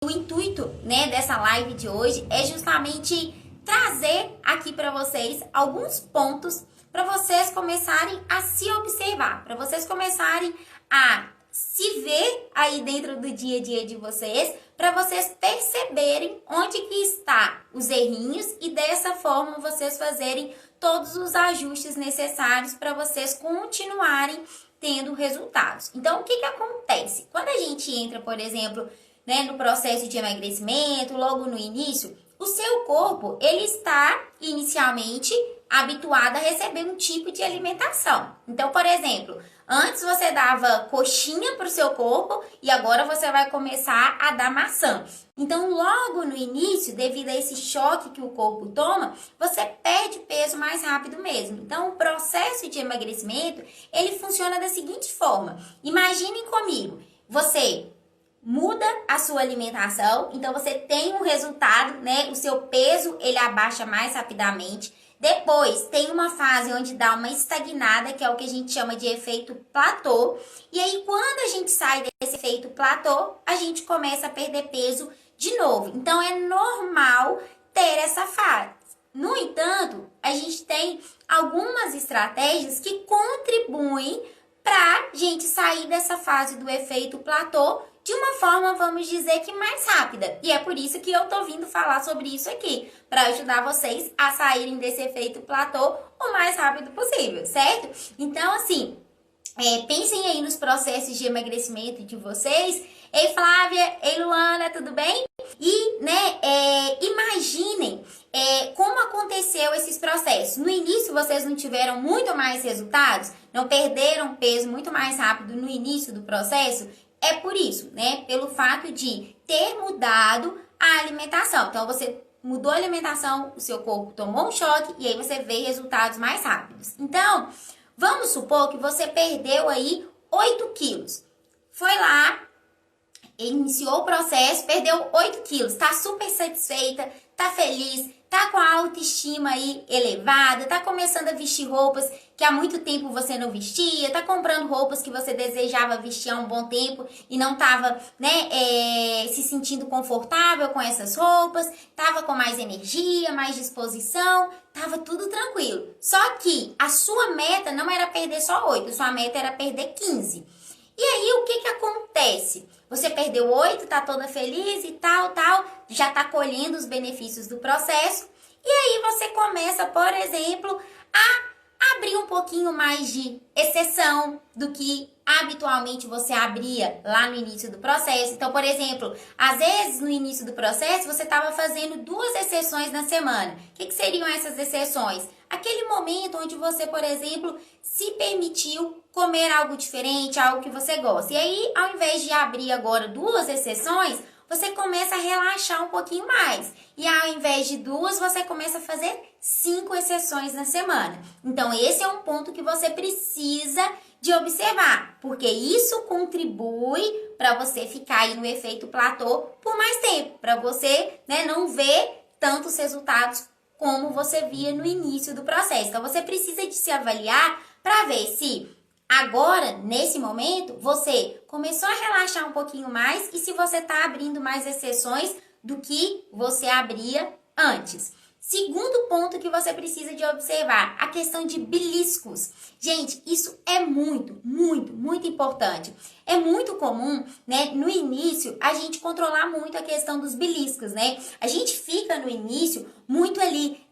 O intuito, né, dessa live de hoje é justamente trazer aqui para vocês alguns pontos para vocês começarem a se observar, para vocês começarem a se ver aí dentro do dia a dia de vocês, para vocês perceberem onde que está os errinhos e dessa forma vocês fazerem todos os ajustes necessários para vocês continuarem tendo resultados. Então, o que acontece? Quando a gente entra, por exemplo, né, no processo de emagrecimento, logo no início, o seu corpo, ele está inicialmente habituado a receber um tipo de alimentação. Então, por exemplo, antes você dava coxinha para o seu corpo e agora você vai começar a dar maçã. Então, logo no início, devido a esse choque que o corpo toma, você perde peso mais rápido mesmo. Então, o processo de emagrecimento, ele funciona da seguinte forma. Imaginem comigo, você muda a sua alimentação, então você tem um resultado, né? O seu peso, ele abaixa mais rapidamente. Depois, tem uma fase onde dá uma estagnada, que é o que a gente chama de efeito platô. E aí, quando a gente sai desse efeito platô, a gente começa a perder peso de novo. Então, é normal ter essa fase. No entanto, a gente tem algumas estratégias que contribuem para a gente sair dessa fase do efeito platô de uma forma, vamos dizer que mais rápida. E é por isso que eu tô vindo falar sobre isso aqui, para ajudar vocês a saírem desse efeito platô o mais rápido possível, certo? Então, assim, pensem aí nos processos de emagrecimento de vocês. Ei, Flávia, ei, Luana, tudo bem? E, imaginem como aconteceu esses processos. No início, vocês não tiveram muito mais resultados? Não perderam peso muito mais rápido no início do processo? É por isso, né? Pelo fato de ter mudado a alimentação. Então, você mudou a alimentação, o seu corpo tomou um choque e aí você vê resultados mais rápidos. Então, vamos supor que você perdeu aí 8 quilos. Foi lá, iniciou o processo, perdeu 8 quilos, tá super satisfeita, tá feliz, tá com a autoestima aí elevada, tá começando a vestir roupas que há muito tempo você não vestia, tá comprando roupas que você desejava vestir há um bom tempo e não tava, se sentindo confortável com essas roupas, tava com mais energia, mais disposição, tava tudo tranquilo. Só que a sua meta não era perder só 8, sua meta era perder 15. E aí, o que acontece? Você perdeu 8, tá toda feliz e tal, já tá colhendo os benefícios do processo. E aí, você começa, por exemplo, a abrir um pouquinho mais de exceção do que habitualmente você abria lá no início do processo. Então, por exemplo, às vezes no início do processo você estava fazendo 2 exceções na semana. O que seriam essas exceções? Aquele momento onde você, por exemplo, se permitiu comer algo diferente, algo que você gosta. E aí, ao invés de abrir agora 2 exceções, você começa a relaxar um pouquinho mais. E ao invés de 2, você começa a fazer 5 exceções na semana. Então, esse é um ponto que você precisa de observar, porque isso contribui para você ficar aí no efeito platô por mais tempo, para você, não ver tantos resultados como você via no início do processo. Então, você precisa de se avaliar para ver se agora, nesse momento, você começou a relaxar um pouquinho mais e se você está abrindo mais exceções do que você abria antes. Segundo ponto que você precisa de observar, a questão de beliscos. Gente, isso é muito, muito, muito importante. É muito comum, no início, a gente controlar muito a questão dos beliscos, A gente fica no início muito ali,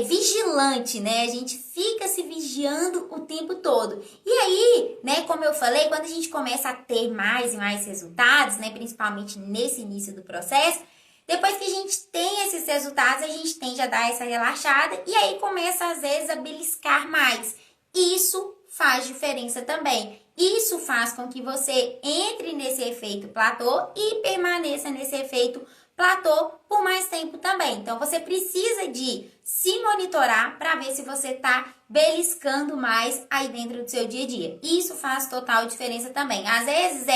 vigilante, A gente fica se vigiando o tempo todo. E aí, como eu falei, quando a gente começa a ter mais e mais resultados, principalmente nesse início do processo, depois que a gente tem esses resultados, a gente tende a dar essa relaxada e aí começa, às vezes, a beliscar mais. Isso faz diferença também. Isso faz com que você entre nesse efeito platô e permaneça nesse efeito platô por mais tempo também. Então, você precisa de se monitorar para ver se você está beliscando mais aí dentro do seu dia a dia. Isso faz total diferença também. Às vezes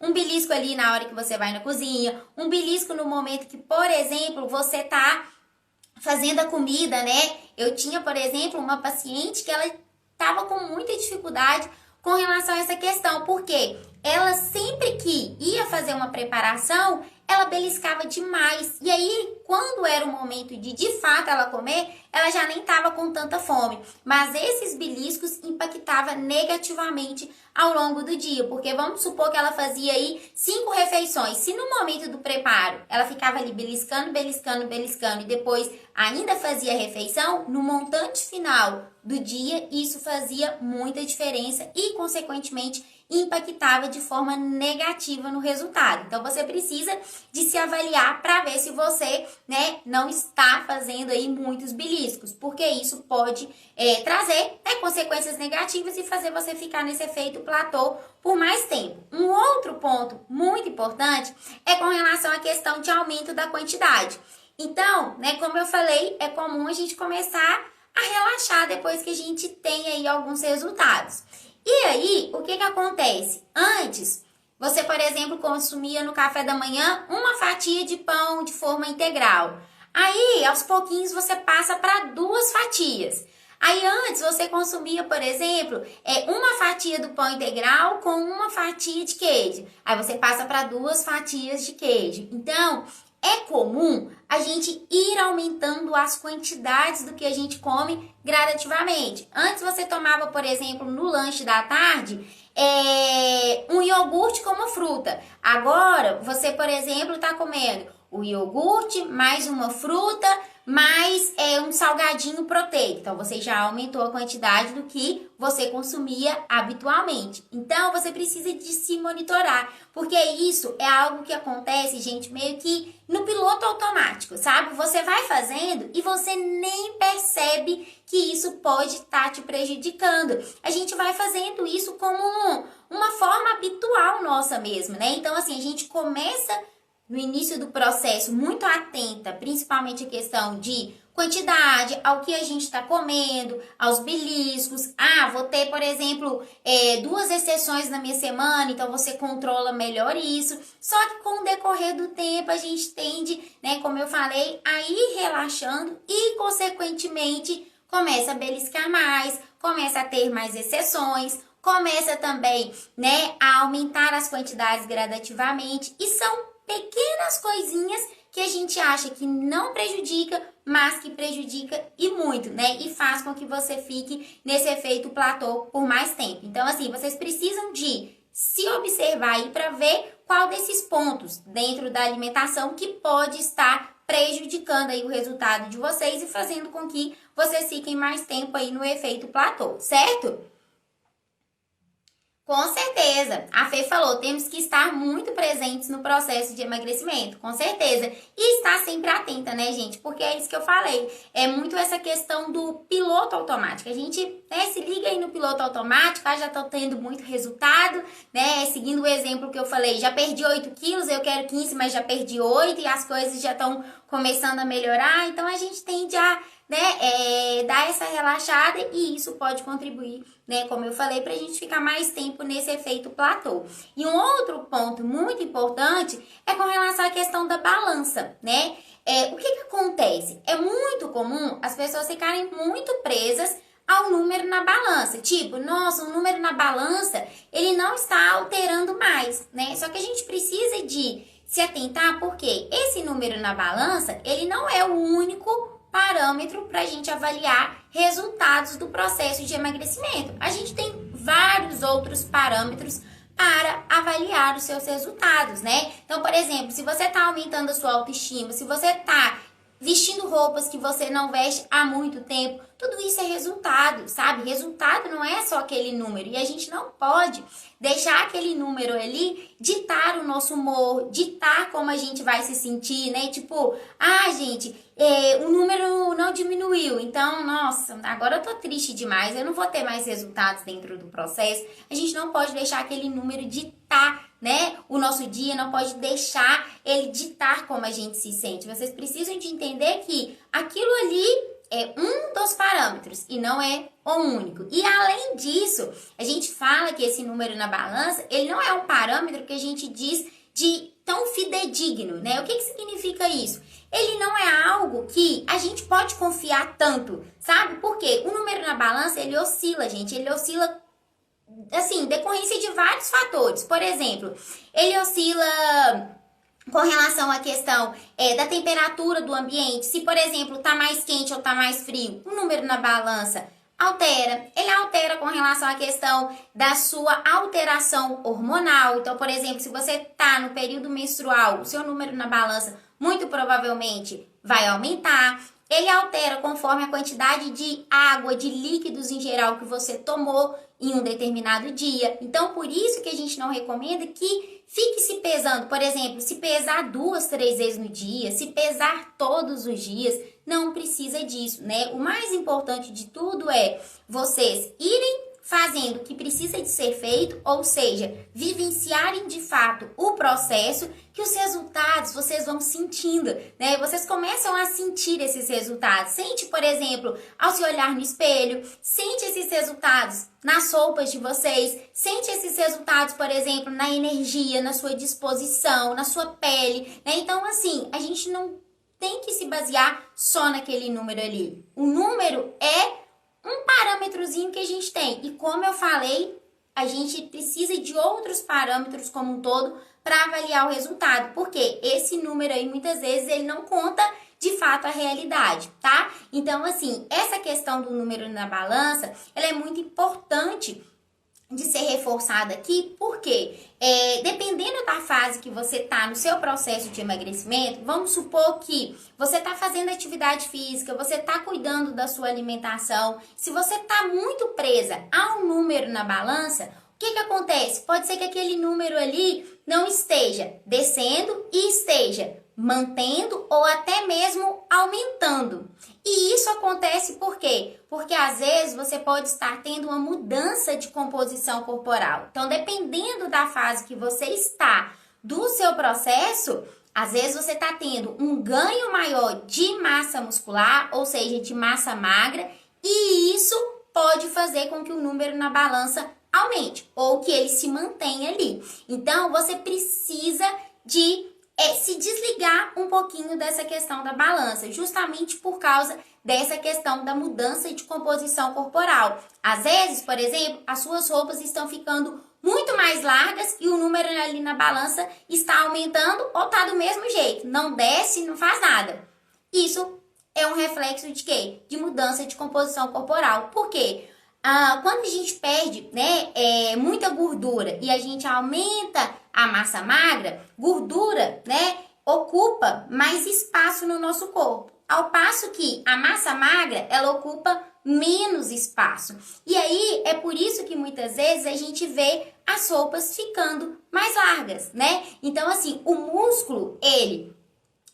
um belisco ali na hora que você vai na cozinha, um belisco no momento que, por exemplo, você tá fazendo a comida, Eu tinha, por exemplo, uma paciente que ela tava com muita dificuldade com relação a essa questão, porque ela sempre que ia fazer uma preparação, ela beliscava demais. E aí, quando era o momento de fato ela comer, ela já nem estava com tanta fome. Mas esses beliscos impactavam negativamente ao longo do dia, porque vamos supor que ela fazia aí 5 refeições. Se no momento do preparo ela ficava ali beliscando, beliscando, beliscando e depois ainda fazia a refeição, no montante final do dia isso fazia muita diferença e, consequentemente, impactava de forma negativa no resultado. Então você precisa de se avaliar para ver se você, né, não está fazendo aí muitos beliscos, porque isso pode trazer, né, consequências negativas e fazer você ficar nesse efeito platô por mais tempo. Um outro ponto muito importante é com relação à questão de aumento da quantidade. Então, né, como eu falei, é comum a gente começar a relaxar depois que a gente tem aí alguns resultados. E aí, o que acontece? Antes, você, por exemplo, consumia no café da manhã uma fatia de pão de forma integral. Aí, aos pouquinhos, você passa para 2 fatias. Aí, antes, você consumia, por exemplo, uma fatia do pão integral com uma fatia de queijo. Aí, você passa para 2 fatias de queijo. Então, é comum a gente ir aumentando as quantidades do que a gente come gradativamente. Antes você tomava, por exemplo, no lanche da tarde, um iogurte como fruta. Agora, você, por exemplo, está comendo o iogurte, mais uma fruta, mais um salgadinho proteico. Então, você já aumentou a quantidade do que você consumia habitualmente. Então, você precisa de se monitorar, porque isso é algo que acontece, gente, meio que no piloto automático, sabe? Você vai fazendo e você nem percebe que isso pode estar te prejudicando. A gente vai fazendo isso como uma forma habitual nossa mesmo, né? Então, assim, a gente começa no início do processo muito atenta, principalmente a questão de quantidade, ao que a gente está comendo, aos beliscos. Vou ter, por exemplo, 2 exceções na minha semana, então você controla melhor isso. Só que com o decorrer do tempo a gente tende, né, como eu falei, a ir relaxando e, consequentemente, começa a beliscar mais, começa a ter mais exceções, começa também, né, a aumentar as quantidades gradativamente, e são pequenas coisinhas que a gente acha que não prejudica, mas que prejudica e muito, né? E faz com que você fique nesse efeito platô por mais tempo. Então, assim, vocês precisam de se observar aí para ver qual desses pontos dentro da alimentação que pode estar prejudicando aí o resultado de vocês e fazendo com que vocês fiquem mais tempo aí no efeito platô, certo? Com certeza, a Fê falou, temos que estar muito presentes no processo de emagrecimento, com certeza. E estar sempre atenta, né, gente? Porque é isso que eu falei, é muito essa questão do piloto automático. A gente, né, se liga aí no piloto automático, já tô tendo muito resultado, né? Seguindo o exemplo que eu falei, já perdi 8 quilos, eu quero 15, mas já perdi 8 e as coisas já estão começando a melhorar. Então, a gente tende a, né, dar essa relaxada e isso pode contribuir, né, como eu falei, para a gente ficar mais tempo nesse efeito platô. E um outro ponto muito importante é com relação à questão da balança, né? O que acontece? É muito comum as pessoas ficarem muito presas ao número na balança. Tipo, nossa, o número na balança, ele não está alterando mais, né? Só que a gente precisa de se atentar porque esse número na balança, ele não é o único parâmetro para a gente avaliar resultados do processo de emagrecimento. A gente tem vários outros parâmetros para avaliar os seus resultados, né? Então, por exemplo, se você está aumentando a sua autoestima, se você está vestindo roupas que você não veste há muito tempo, tudo isso é resultado, sabe? Resultado não é só aquele número. E a gente não pode deixar aquele número ali ditar o nosso humor, ditar como a gente vai se sentir, né? Tipo, gente, o número não diminuiu, então, nossa, agora eu tô triste demais, eu não vou ter mais resultados dentro do processo. A gente não pode deixar aquele número ditar, né, o nosso dia, não pode deixar ele ditar como a gente se sente. Vocês precisam de entender que aquilo ali é um dos parâmetros e não é o único. E além disso, a gente fala que esse número na balança, ele não é um parâmetro que a gente diz de tão fidedigno, né? O que significa isso? Ele não é algo que a gente pode confiar tanto, sabe? Porque o número na balança, ele oscila, gente. Ele oscila, assim, decorrência de vários fatores. Por exemplo, ele oscila com relação à questão da temperatura do ambiente, se, por exemplo, tá mais quente ou tá mais frio, o número na balança altera. Ele altera com relação à questão da sua alteração hormonal. Então, por exemplo, se você tá no período menstrual, o seu número na balança muito provavelmente vai aumentar. Ele altera conforme a quantidade de água, de líquidos em geral que você tomou em um determinado dia. Então, por isso que a gente não recomenda que fique se pesando. Por exemplo, se pesar 2, 3 vezes no dia, se pesar todos os dias, não precisa disso, né? O mais importante de tudo é vocês irem fazendo o que precisa de ser feito, ou seja, vivenciarem de fato o processo, que os resultados vocês vão sentindo, né? Vocês começam a sentir esses resultados. Sente, por exemplo, ao se olhar no espelho, sente esses resultados nas roupas de vocês, sente esses resultados, por exemplo, na energia, na sua disposição, na sua pele, né? Então, assim, a gente não tem que se basear só naquele número ali. O número é um parâmetrozinho que a gente tem. E como eu falei, a gente precisa de outros parâmetros como um todo para avaliar o resultado. Porque esse número aí, muitas vezes, ele não conta de fato a realidade, tá? Então, assim, essa questão do número na balança, ela é muito importante de ser reforçada aqui, porque dependendo da fase que você tá no seu processo de emagrecimento, vamos supor que você tá fazendo atividade física, você tá cuidando da sua alimentação, se você tá muito presa a um número na balança, o que acontece? Pode ser que aquele número ali não esteja descendo e esteja mantendo ou até mesmo aumentando. E isso acontece por quê? Porque às vezes você pode estar tendo uma mudança de composição corporal. Então, dependendo da fase que você está do seu processo, às vezes você está tendo um ganho maior de massa muscular, ou seja, de massa magra, e isso pode fazer com que o número na balança aumente ou que ele se mantenha ali. Então, você precisa de se desligar um pouquinho dessa questão da balança, justamente por causa dessa questão da mudança de composição corporal. Às vezes, por exemplo, as suas roupas estão ficando muito mais largas e o número ali na balança está aumentando ou está do mesmo jeito, não desce, não faz nada. Isso é um reflexo de quê? De mudança de composição corporal. Por quê? Quando a gente perde, né, muita gordura e a gente aumenta a massa magra, gordura, né, ocupa mais espaço no nosso corpo. Ao passo que a massa magra, ela ocupa menos espaço. E aí, é por isso que muitas vezes a gente vê as roupas ficando mais largas, né? Então, assim, o músculo, ele,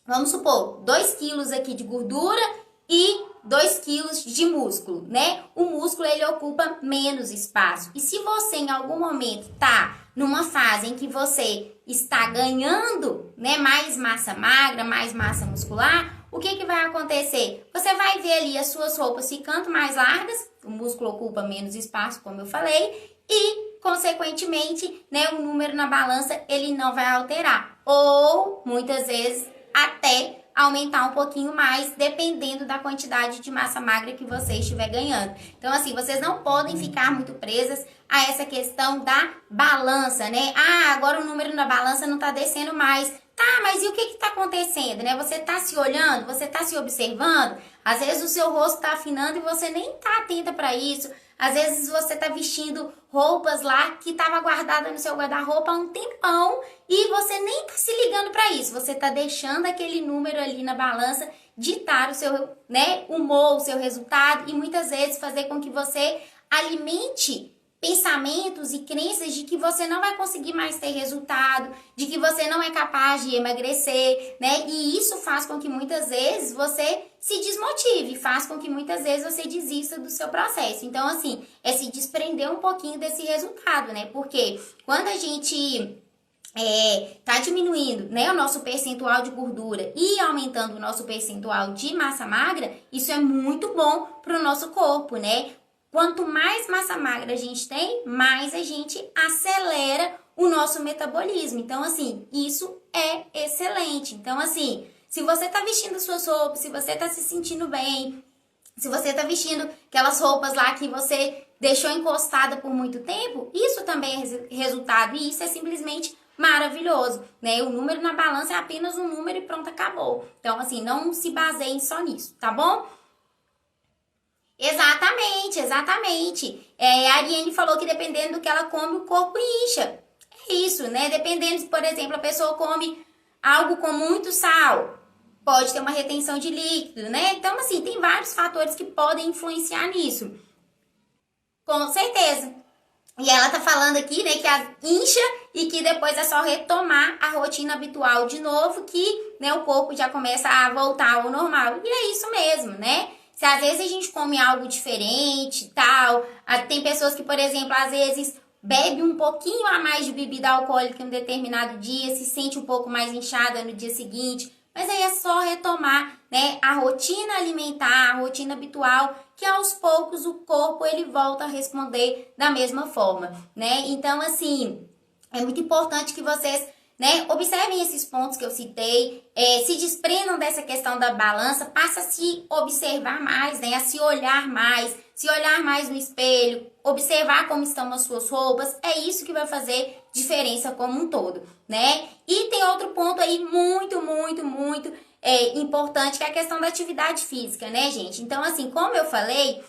vamos supor, 2 quilos aqui de gordura e 2 quilos de músculo, né? O músculo, ele ocupa menos espaço. E se você, em algum momento, tá numa fase em que você está ganhando, né, mais massa magra, mais massa muscular, o que vai acontecer? Você vai ver ali as suas roupas ficando mais largas, o músculo ocupa menos espaço, como eu falei, e, consequentemente, né, o número na balança, ele não vai alterar. Ou, muitas vezes, até aumentar um pouquinho mais, dependendo da quantidade de massa magra que você estiver ganhando. Então, assim, vocês não podem ficar muito presas a essa questão da balança, né? Agora o número na balança não tá descendo mais. Tá, mas e o que tá acontecendo, né? Você tá se olhando, você tá se observando? Às vezes o seu rosto tá afinando e você nem tá atenta para isso. Às vezes você tá vestindo roupas lá que tava guardada no seu guarda-roupa há um tempão e você nem tá se ligando para isso. Você tá deixando aquele número ali na balança ditar o seu, né, humor, o seu resultado e muitas vezes fazer com que você alimente pensamentos e crenças de que você não vai conseguir mais ter resultado, de que você não é capaz de emagrecer, né? E isso faz com que muitas vezes você se desmotive, faz com que muitas vezes você desista do seu processo. Então, assim, é se desprender um pouquinho desse resultado, né? Porque quando a gente tá diminuindo, né, o nosso percentual de gordura e aumentando o nosso percentual de massa magra, isso é muito bom para o nosso corpo, né? Quanto mais massa magra a gente tem, mais a gente acelera o nosso metabolismo. Então, assim, isso é excelente. Então, assim, se você tá vestindo suas roupas, se você tá se sentindo bem, se você tá vestindo aquelas roupas lá que você deixou encostada por muito tempo, isso também é resultado. E isso é simplesmente maravilhoso, né? O número na balança é apenas um número e pronto, acabou. Então, assim, não se baseiem só nisso, tá bom? Exatamente, exatamente. A Ariane falou que dependendo do que ela come, o corpo incha. É isso, né? Dependendo, por exemplo, a pessoa come algo com muito sal, pode ter uma retenção de líquido, né? Então, assim, tem vários fatores que podem influenciar nisso. Com certeza. E ela tá falando aqui, né, que a incha e que depois é só retomar a rotina habitual de novo, que, né, o corpo já começa a voltar ao normal. E é isso mesmo, né? Se às vezes a gente come algo diferente, tal, tem pessoas que, por exemplo, às vezes bebe um pouquinho a mais de bebida alcoólica em um determinado dia, se sente um pouco mais inchada no dia seguinte, mas aí é só retomar, né, a rotina alimentar, a rotina habitual, que aos poucos o corpo ele volta a responder da mesma forma, né? Então, assim, é muito importante que vocês, né, observem esses pontos que eu citei, se desprendam dessa questão da balança, passa a se observar mais, né, a se olhar mais no espelho, observar como estão as suas roupas, é isso que vai fazer diferença como um todo, né? E tem outro ponto aí muito importante, que é a questão da atividade física, né, gente? Então, assim, como eu falei,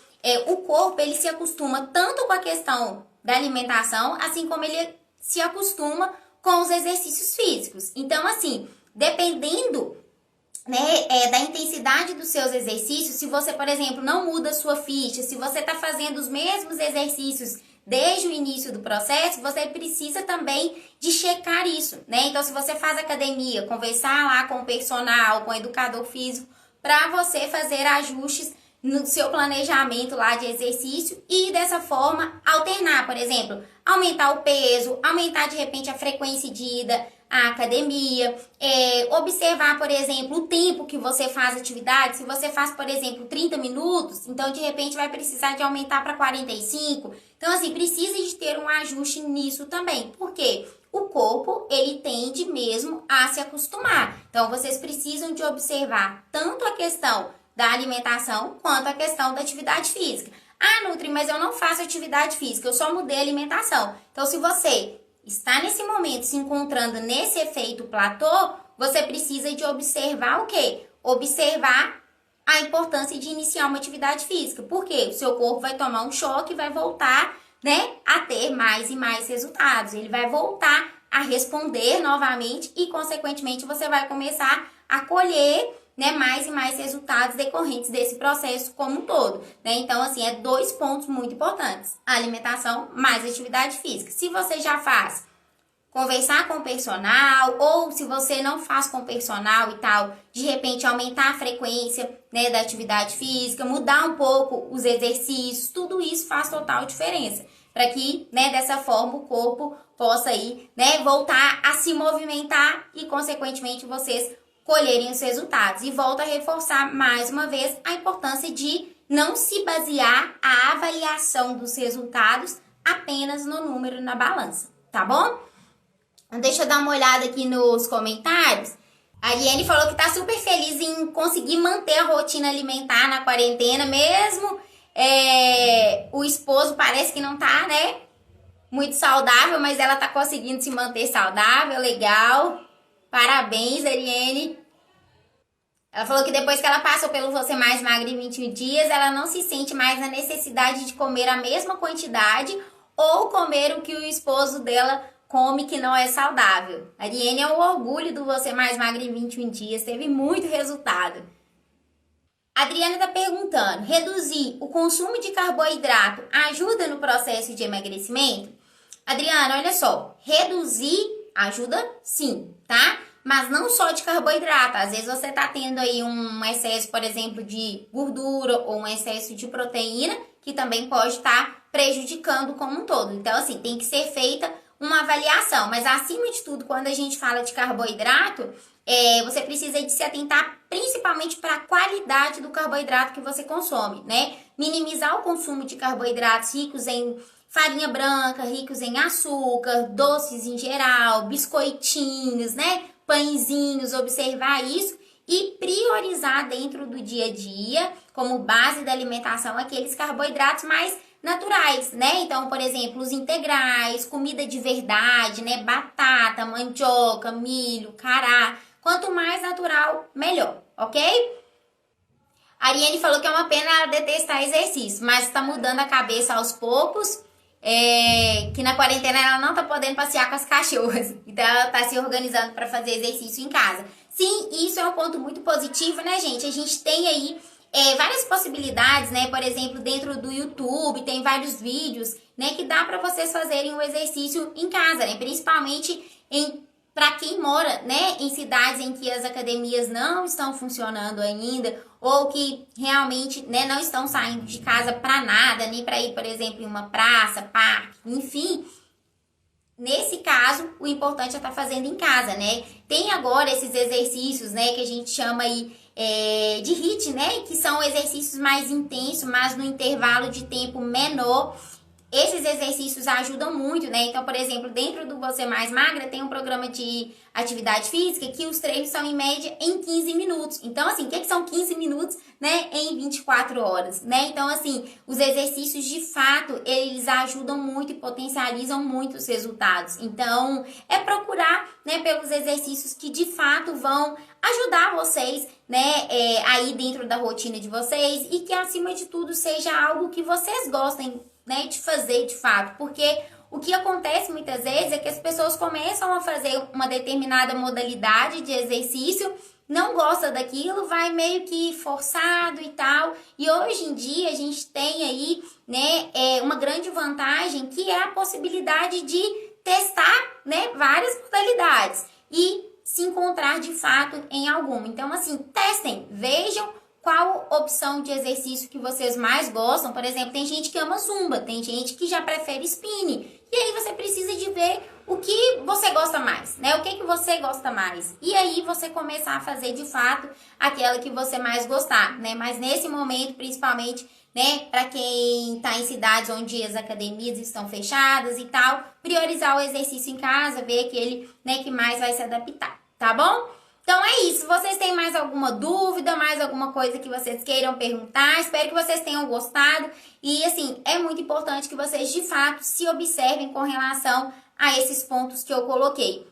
o corpo, ele se acostuma tanto com a questão da alimentação, assim como ele se acostuma com os exercícios físicos. Então, assim, dependendo, né, da intensidade dos seus exercícios, se você, por exemplo, não muda a sua ficha, se você está fazendo os mesmos exercícios desde o início do processo, você precisa também de checar isso, né? Então, se você faz academia, conversar lá com o personal, com o educador físico, para você fazer ajustes no seu planejamento lá de exercício e dessa forma alternar, por exemplo, aumentar o peso, aumentar de repente a frequência de ida à academia, observar, por exemplo, o tempo que você faz atividade. Se você faz, por exemplo, 30 minutos, então de repente vai precisar de aumentar para 45. Então, assim, precisa de ter um ajuste nisso também. Por quê? O corpo, ele tende mesmo a se acostumar. Então, vocês precisam de observar tanto a questão da alimentação quanto a questão da atividade física. Ah, Nutri, mas eu não faço atividade física, eu só mudei a alimentação. Então, se você está nesse momento se encontrando nesse efeito platô, você precisa de observar o quê? Observar a importância de iniciar uma atividade física. Por quê? O seu corpo vai tomar um choque e vai voltar, né, a ter mais e mais resultados. Ele vai voltar a responder novamente e, consequentemente, você vai começar a colher, né, mais e mais resultados decorrentes desse processo como um todo, né? Então, assim, é 2 pontos muito importantes: a alimentação mais a atividade física. Se você já faz, conversar com o personal, ou se você não faz com o personal e tal, de repente aumentar a frequência, né, da atividade física, mudar um pouco os exercícios, tudo isso faz total diferença, para que, né, dessa forma o corpo possa aí, né, voltar a se movimentar e, consequentemente, vocês colherem os resultados. E volto a reforçar mais uma vez a importância de não se basear a avaliação dos resultados apenas no número na balança, tá bom? Deixa eu dar uma olhada aqui nos comentários. A Ariane falou que tá super feliz em conseguir manter a rotina alimentar na quarentena, mesmo o esposo parece que não tá, né, muito saudável, mas ela tá conseguindo se manter saudável, legal. Parabéns, Ariane. Ela falou que depois que ela passou pelo Você Mais Magra em 21 dias, ela não se sente mais na necessidade de comer a mesma quantidade ou comer o que o esposo dela come que não é saudável. A Ariane é o orgulho do Você Mais Magra em 21 dias, teve muito resultado. A Adriana está perguntando: reduzir o consumo de carboidrato ajuda no processo de emagrecimento? Adriana, olha só, reduzir ajuda sim, tá? Mas não só de carboidrato. Às vezes você tá tendo aí um excesso, por exemplo, de gordura ou um excesso de proteína, que também pode estar prejudicando como um todo. Então, assim, tem que ser feita uma avaliação. Mas, acima de tudo, quando a gente fala de carboidrato, você precisa de se atentar principalmente para a qualidade do carboidrato que você consome, né? Minimizar o consumo de carboidratos ricos em farinha branca, ricos em açúcar, doces em geral, biscoitinhos, né? Pãezinhos, observar isso e priorizar dentro do dia a dia, como base da alimentação, aqueles carboidratos mais naturais, né? Então, por exemplo, os integrais, comida de verdade, né? Batata, mandioca, milho, cará. Quanto mais natural, melhor, ok? A Ariane falou que é uma pena ela detestar exercício, mas está mudando a cabeça aos poucos. Que na quarentena ela não tá podendo passear com as cachorras. Então ela tá se organizando para fazer exercício em casa. Sim, isso é um ponto muito positivo, né, gente? A gente tem aí várias possibilidades, né? Por exemplo, dentro do YouTube tem vários vídeos, né, que dá para vocês fazerem o exercício em casa, né? Principalmente para quem mora, né, em cidades em que as academias não estão funcionando ainda, ou que realmente, né, não estão saindo de casa para nada, nem para ir, por exemplo, em uma praça, parque, enfim. Nesse caso, o importante é estar fazendo em casa, né? Tem agora esses exercícios, né, que a gente chama aí de HIIT, né, que são exercícios mais intensos, mas no intervalo de tempo menor. Esses exercícios ajudam muito, né? Então, por exemplo, dentro do Você Mais Magra tem um programa de atividade física que os treinos são em média em 15 minutos. Então, assim, o que são 15 minutos, né, em 24 horas, né? Então, assim, os exercícios de fato, eles ajudam muito e potencializam muito os resultados. Então, é procurar, né, pelos exercícios que de fato vão ajudar vocês, né, aí dentro da rotina de vocês e que acima de tudo seja algo que vocês gostem, né, de fazer de fato, porque o que acontece muitas vezes é que as pessoas começam a fazer uma determinada modalidade de exercício, não gosta daquilo, vai meio que forçado e tal, e hoje em dia a gente tem aí, né, uma grande vantagem que é a possibilidade de testar, né, várias modalidades e se encontrar de fato em alguma. Então, assim, testem, vejam qual opção de exercício que vocês mais gostam. Por exemplo, tem gente que ama zumba, tem gente que já prefere spinning. E aí você precisa de ver o que você gosta mais, né? O que você gosta mais. E aí você começar a fazer de fato aquela que você mais gostar, né? Mas nesse momento, principalmente, né, para quem tá em cidades onde as academias estão fechadas e tal, priorizar o exercício em casa, ver aquele, né, que mais vai se adaptar, tá bom? Então é isso. Vocês têm mais alguma dúvida, mais alguma coisa que vocês queiram perguntar? Espero que vocês tenham gostado. E assim, é muito importante que vocês de fato se observem com relação a esses pontos que eu coloquei.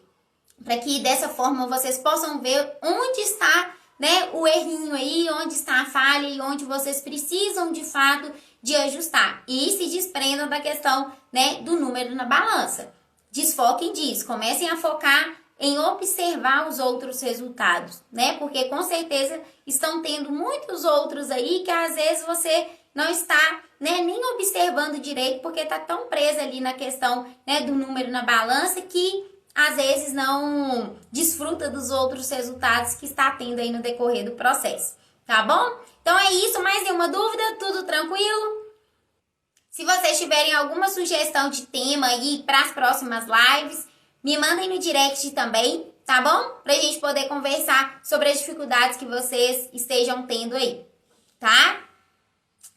Para que dessa forma vocês possam ver onde está, né, o errinho aí, onde está a falha e onde vocês precisam de fato de ajustar. E se desprendam da questão, né, do número na balança. Desfoquem disso, comecem a focar em observar os outros resultados, né? Porque com certeza estão tendo muitos outros aí que às vezes você não está, né, nem observando direito porque tá tão presa ali na questão, né, do número na balança que às vezes não desfruta dos outros resultados que está tendo aí no decorrer do processo, tá bom? Então é isso, mais nenhuma dúvida? Tudo tranquilo? Se vocês tiverem alguma sugestão de tema aí para as próximas lives, me mandem no direct também, tá bom? Pra gente poder conversar sobre as dificuldades que vocês estejam tendo aí, tá?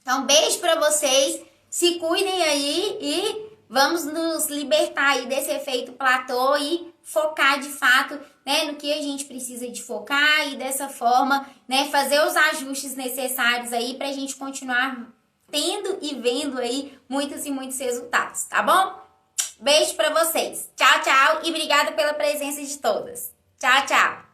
Então, beijo pra vocês, se cuidem aí e vamos nos libertar aí desse efeito platô e focar de fato, né, no que a gente precisa de focar e dessa forma, né, fazer os ajustes necessários aí pra gente continuar tendo e vendo aí muitos e muitos resultados, tá bom? Beijo pra vocês. Tchau, tchau e obrigada pela presença de todas. Tchau, tchau.